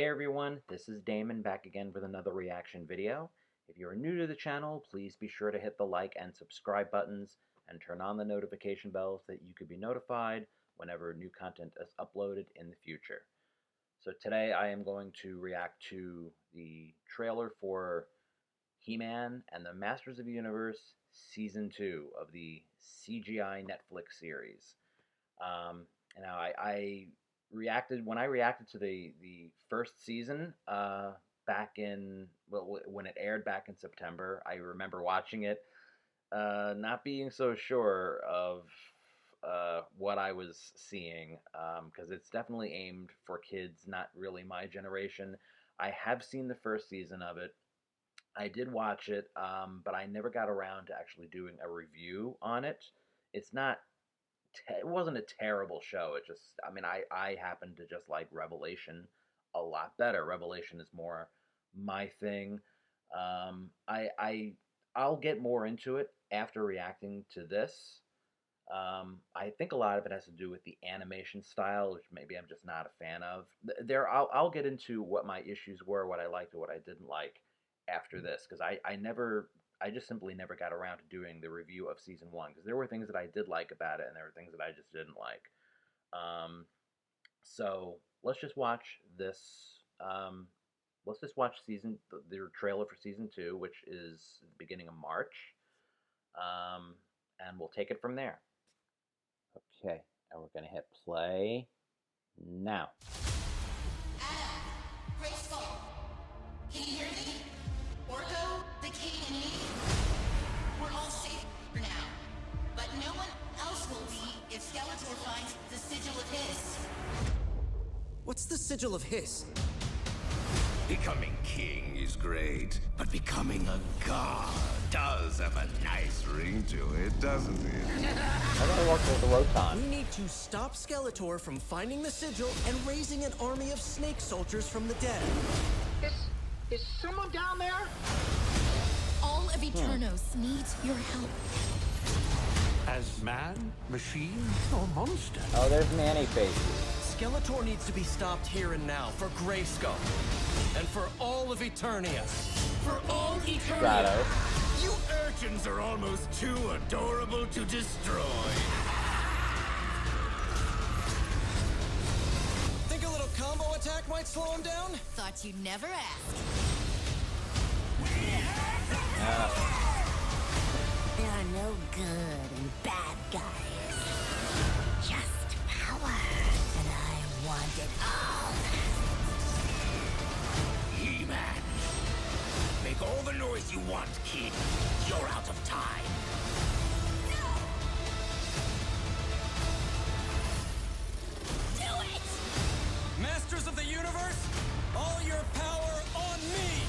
Hey everyone, this is Damon back again with another reaction video. If you're new to the channel, please be sure to hit the like and subscribe buttons and turn on the notification bell so that you could be notified whenever new content is uploaded in the future. So today I am going to react to the trailer for He-Man and the Masters of the Universe Season 2 of the CGI Netflix series. Now I reacted when I reacted to the first season back in when it aired back in September. I remember watching it, not being so sure of what I was seeing, because it's definitely aimed for kids, not really my generation. I have seen the first season of it. I did watch it, but I never got around to actually doing a review on it. It's not it wasn't a terrible show. It just, I mean, I happen to just like Revelation a lot better. Revelation is more my thing. I'll get more into it after reacting to this. I think a lot of it has to do with the animation style, which maybe I'm just not a fan of. I'll get into what my issues were, what I liked, and what I didn't like after this, because I just simply never got around to doing the review of season one, because there were things that I did like about it, and there were things that I just didn't like. So let's just watch this. Let's just watch the trailer for season two, which is the beginning of March, and we'll take it from there. Okay, and we're gonna hit play now. Adam, Grayskull, can you hear me? Orko, the king, and me? We're all safe for now, but no one else will be if Skeletor finds the sigil of his. What's the sigil of his? Becoming king is great, but becoming a god does have a nice ring to it, doesn't it? I'm gonna work with the Roton. We need to stop Skeletor from finding the sigil and raising an army of snake soldiers from the dead. Is someone down there? All of Eternos needs your help. As man, machine, or monster? Oh, there's Manny faces. Skeletor needs to be stopped here and now for Grayskull. And for all of Eternia. For all Eternia. Shadow. You urchins are almost too adorable to destroy. Think a little combo attack might slow him down? Thought you'd never ask. There are no good and bad guys. Just power. And I want it all. He-Man. Make all the noise you want, kid. You're out of time. Do it! Masters of the Universe, all your power on me!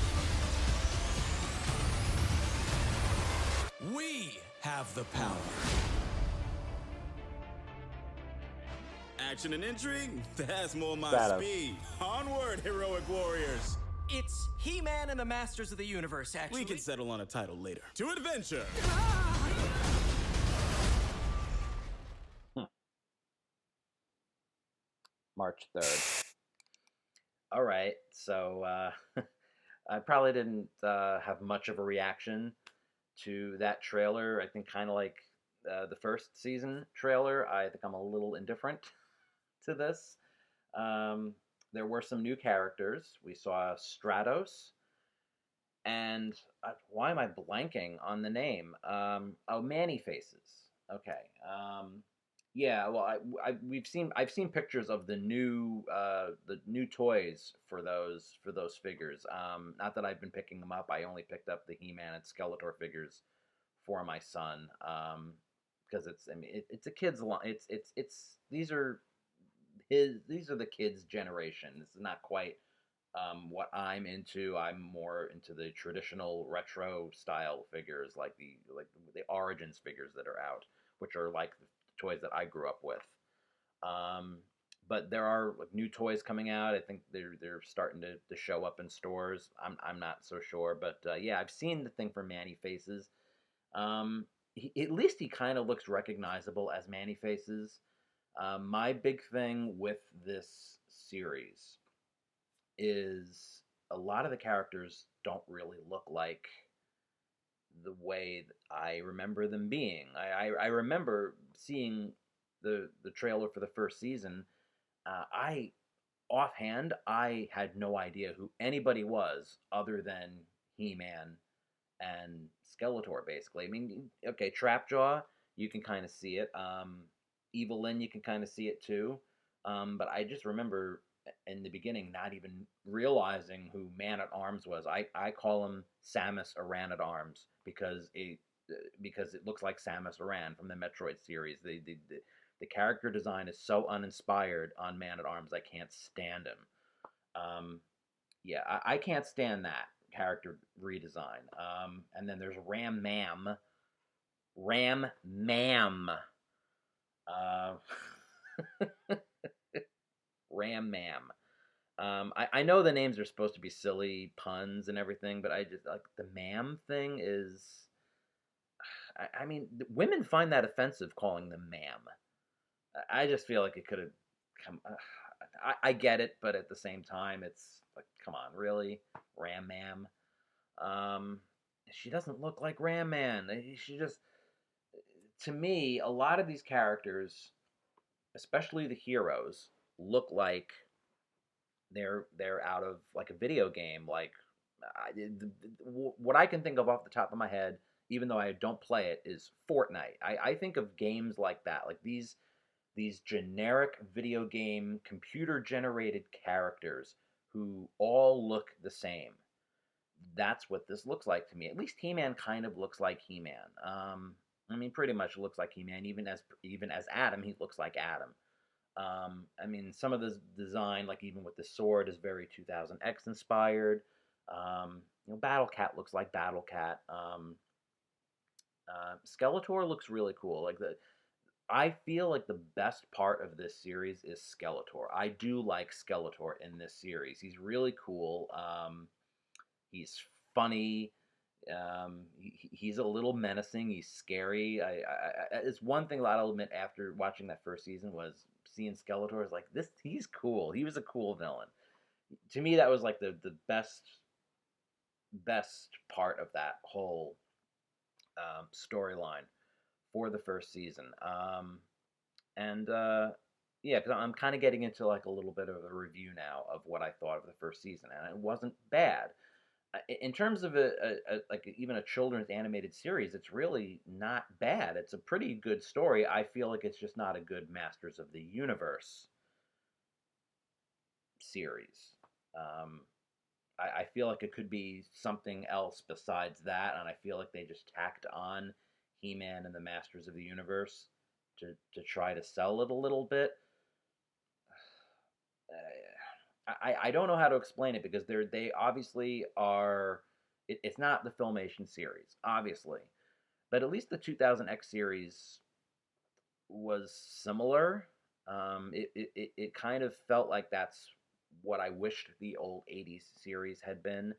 We have the power. Action and intrigue? That's more my Shadow. speed. Onward, heroic warriors. It's He-Man and the Masters of the Universe, actually. We can settle on a title later. To adventure! March 3rd. All right, so I probably didn't have much of a reaction to that trailer. I think kind of like the first season trailer, I think I'm a little indifferent to this. There were some new characters. We saw Stratos, and why am I blanking on the name? Oh, Manny Faces. Okay. Yeah. Well, I've seen pictures of the new toys for those figures. Not that I've been picking them up. I only picked up the He-Man and Skeletor figures for my son. Because it's a kid's line. These are the kids' generation. This is not quite what I'm into. I'm more into the traditional retro style figures, like the Origins figures that are out, which are like the toys that I grew up with. But there are like new toys coming out. I think they're starting to show up in stores. I'm not so sure, but yeah, I've seen the thing for Manny Faces. At least he kind of looks recognizable as Manny Faces. My big thing with this series is a lot of the characters don't really look like the way I remember them being. I remember seeing the trailer for the first season. I offhand, I had no idea who anybody was other than He-Man and Skeletor, basically. I mean, okay, Trapjaw, you can kind of see it. Evelyn, you can kind of see it too. But I just remember in the beginning not even realizing who Man at Arms was. I call him Samus Aran at Arms because it looks like Samus Aran from the Metroid series. The character design is so uninspired on Man at Arms. I can't stand him. Yeah, I can't stand that character redesign. And then there's Ram Mam. Ram Mam. Uh, Ram Mam. I know the names are supposed to be silly puns and everything, but I just like the mam thing is. I mean, women find that offensive calling them ma'am. I just feel like it could have come. I get it, but at the same time, it's like, come on, really, Ram Man. She doesn't look like Ram Man. She just, to me, a lot of these characters, especially the heroes, look like they're out of like a video game. Like what I can think of off the top of my head, even though I don't play it, is Fortnite. I think of games like that, like these generic video game computer generated characters who all look the same. That's what this looks like to me. At least He-Man kind of looks like He-Man. I mean, pretty much looks like He-Man. Even as Adam, he looks like Adam. I mean, some of the design, like even with the sword, is very 2000X inspired. Battle Cat looks like Battle Cat. Skeletor looks really cool. I feel like the best part of this series is Skeletor. I do like Skeletor in this series. He's really cool. He's funny. He's a little menacing. He's scary. It's one thing that I'll admit after watching that first season was seeing Skeletor is like this. He's cool. He was a cool villain. To me, that was like the best part of that whole storyline for the first season. And yeah, because I'm kind of getting into like a little bit of a review now of what I thought of the first season, and it wasn't bad. In terms of like even a children's animated series, it's really not bad. It's a pretty good story. I feel like it's just not a good Masters of the Universe series. Um, I feel like it could be something else besides that, and I feel like they just tacked on He-Man and the Masters of the Universe to try to sell it a little bit. I don't know how to explain it because they obviously are. It's not the Filmation series, obviously, but at least the 2000X series was similar. It kind of felt like that's what I wished the old 80s series had been.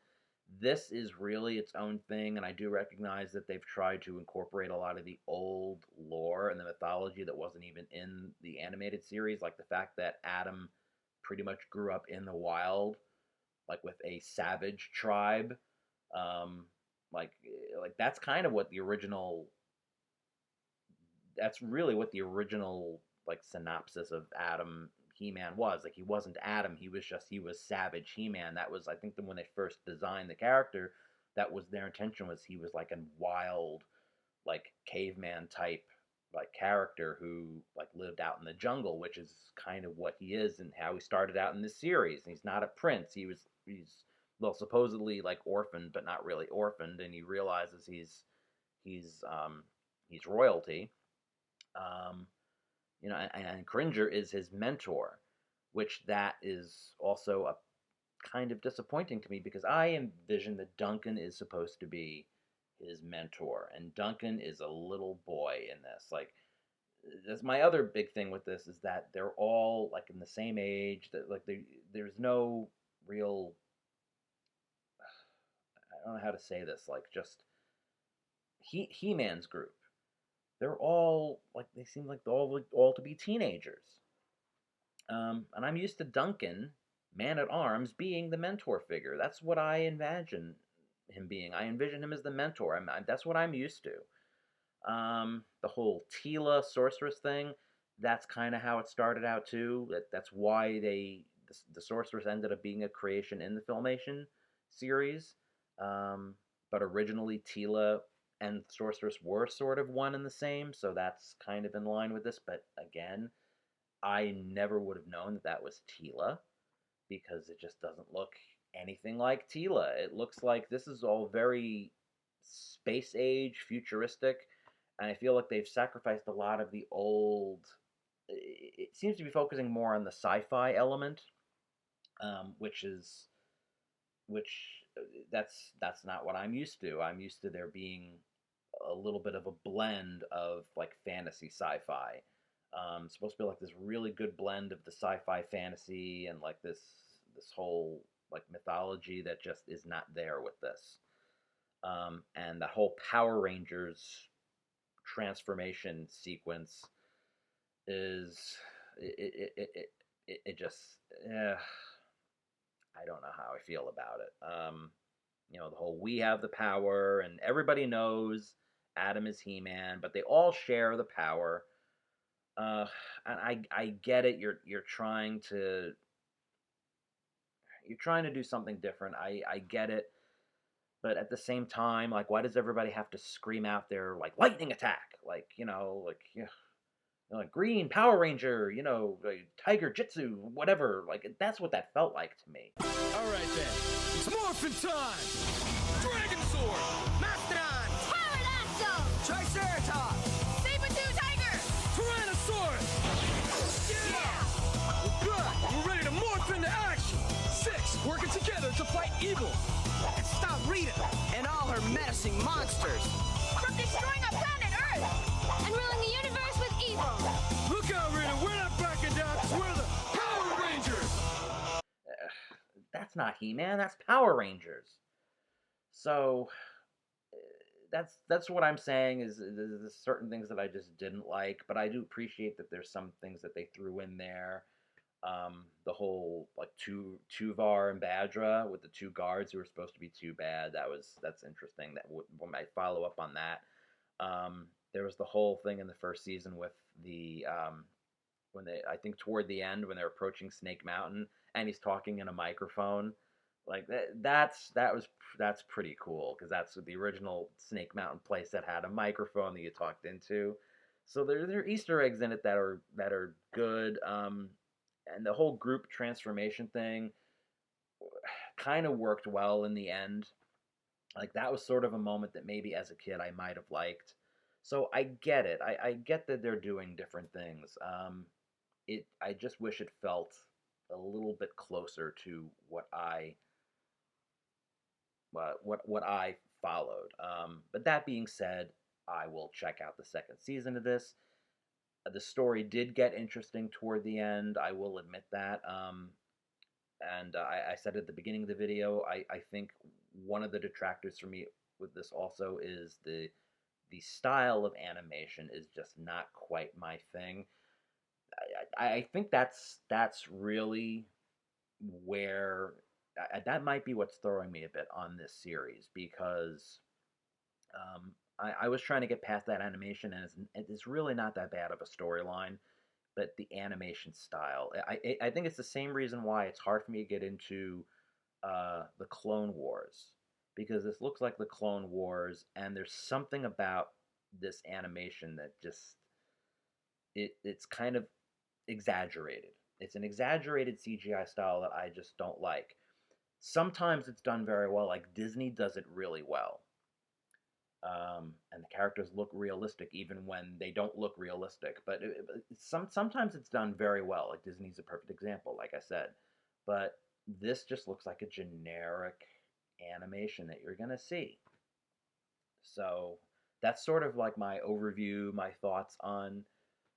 This is really its own thing, and I do recognize that they've tried to incorporate a lot of the old lore and the mythology that wasn't even in the animated series, like the fact that Adam pretty much grew up in the wild, like with a savage tribe. Um, like that's kind of what the original. That's really what the original like synopsis of Adam He-Man was. Like he wasn't Adam, he was Savage He-Man. That was I think when they first designed the character, that was their intention was he was like a wild like caveman type like character who like lived out in the jungle, which is kind of what he is and how he started out in this series. And he's not a prince. He's well supposedly like orphaned, but not really orphaned, and he realizes he's royalty. Um, and Cringer is his mentor, which that is also a kind of disappointing to me because I envision that Duncan is supposed to be his mentor, and Duncan is a little boy in this. Like, that's my other big thing with this is that they're all like in the same age. That like there's no real. I don't know how to say this. Like, just He-Man's group. They're all like they seem like all to be teenagers. And I'm used to Duncan man-at-arms being the mentor figure. That's what I imagine him being. I envision him as the mentor. That's what I'm used to. The whole Tila sorceress thing, that's kind of how it started out too. That's why the sorceress ended up being a creation in the Filmation series. But originally Tila and sorceress were sort of one and the same, so that's kind of in line with this. But again, I never would have known that that was Tila because it just doesn't look anything like Tila. It looks like this is all very space age, futuristic, and I feel like they've sacrificed a lot of the old. It seems to be focusing more on the sci-fi element, which is which that's not what I'm used to. I'm used to there being a little bit of a blend of like fantasy sci-fi. It's supposed to be like this really good blend of the sci-fi fantasy and like this whole like mythology that just is not there with this. And the whole Power Rangers transformation sequence is it just I don't know how I feel about it. The whole we have the power and everybody knows Adam is He-Man, but they all share the power. And I get it. You're trying to do something different. I get it. But at the same time, like, why does everybody have to scream out their like lightning attack? Like, like green Power Ranger, like, Tiger Jitsu, whatever. Like, that's what that felt like to me. All right then, it's morphin' time! Dragon Sword! Mastodon! Pterodactyl! Triceratops! Saber-tooth tiger! Tyrannosaurus! Yeah! We're good! We're ready to morph into action! 6 working together to fight evil! Stop Rita and all her menacing monsters! From destroying our planet Earth! And ruling the universe with evil! Look out, Rita! We're not backing down 'cause we're the Power Rangers! That's not He-Man. That's Power Rangers. So that's what I'm saying is there's certain things that I just didn't like, but I do appreciate that there's some things that they threw in there. The whole like Tuvar and Badra with the two guards who were supposed to be too bad. That's interesting. That when I follow up on that. There was the whole thing in the first season with the when they I think toward the end when they're approaching Snake Mountain and he's talking in a microphone. Like that's pretty cool because that's the original Snake Mountain place that had a microphone that you talked into. So there are Easter eggs in it that are good. And the whole group transformation thing kind of worked well in the end. Like that was sort of a moment that maybe as a kid I might have liked. So I get it. I get that they're doing different things. I just wish it felt a little bit closer to what I followed. But that being said, I will check out the second season of this. The story did get interesting toward the end. I will admit that. And I said at the beginning of the video, I think one of the detractors for me with this also is the style of animation is just not quite my thing. I think that's really where that might be what's throwing me a bit on this series because I was trying to get past that animation and it's really not that bad of a storyline, but the animation style. I think it's the same reason why it's hard for me to get into the Clone Wars because this looks like the Clone Wars and there's something about this animation that just it's kind of exaggerated. It's an exaggerated CGI style that I just don't like. Sometimes it's done very well, like Disney does it really well. And the characters look realistic even when they don't look realistic. But sometimes it's done very well. Like Disney's a perfect example, like I said. But this just looks like a generic animation that you're gonna see. So that's sort of like my overview, my thoughts on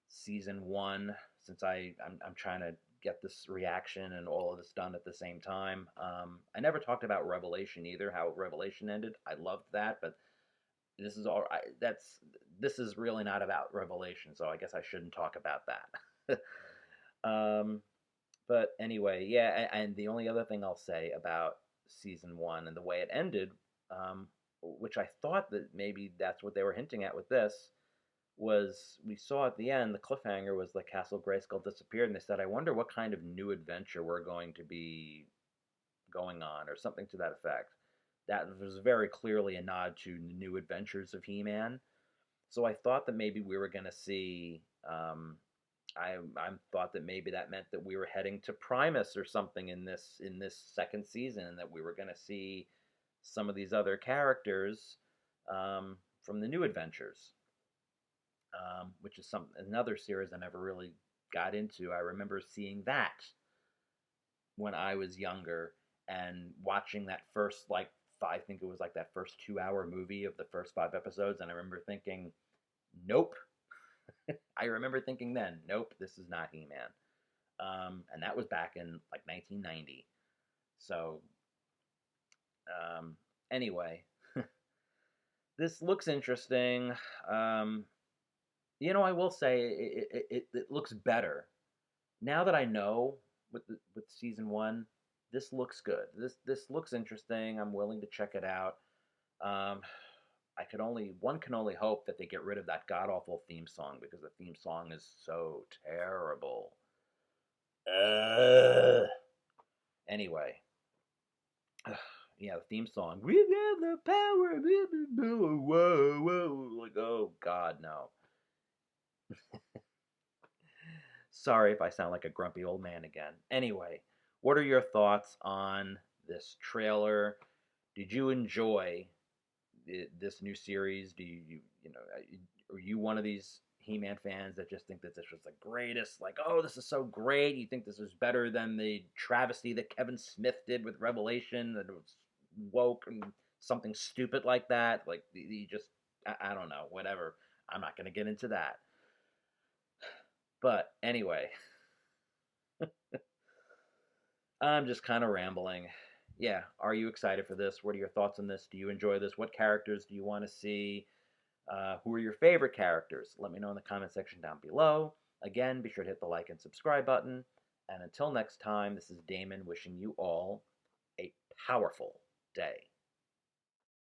season 1. Since I'm trying to get this reaction and all of this done at the same time. I never talked about Revelation either. How Revelation ended, I loved that, but this is all. This is really not about Revelation, so I guess I shouldn't talk about that. But anyway, yeah, and the only other thing I'll say about season one and the way it ended, which I thought that maybe that's what they were hinting at with this, was we saw at the end the cliffhanger was the Castle Grayskull disappeared, and they said, "I wonder what kind of new adventure we're going to be going on," or something to that effect. That was very clearly a nod to the new adventures of He-Man. So I thought that maybe we were going to see. I thought that maybe that meant that we were heading to Primus or something in this second season, and that we were going to see some of these other characters from the new adventures, which is another series I never really got into. I remember seeing that when I was younger and watching that first I think it was like that first 2 hour movie of the first 5 episodes, and I remember thinking, nope. I remember thinking then, nope, this is not He-Man. And that was back in like 1990. So, anyway, this looks interesting. I will say it looks better now that I know with season one. This looks good. This looks interesting. I'm willing to check it out. Um, one can only hope that they get rid of that god awful theme song, because the theme song is so terrible. Anyway, yeah, the theme song. We have the power. Whoa, whoa! Like, oh God, no. Sorry if I sound like a grumpy old man again. Anyway, what are your thoughts on this trailer? Did you enjoy this new series? Do are you one of these He-Man fans that just think that this was the greatest? Like, oh, this is so great. You think this is better than the travesty that Kevin Smith did with Revelation, that it was woke and something stupid like that? Like, you just, I don't know, whatever. I'm not going to get into that. But anyway, I'm just kind of rambling. Yeah, are you excited for this? What are your thoughts on this? Do you enjoy this? What characters do you want to see? Who are your favorite characters? Let me know in the comment section down below. Again, be sure to hit the like and subscribe button. And until next time, this is Damon wishing you all a powerful day.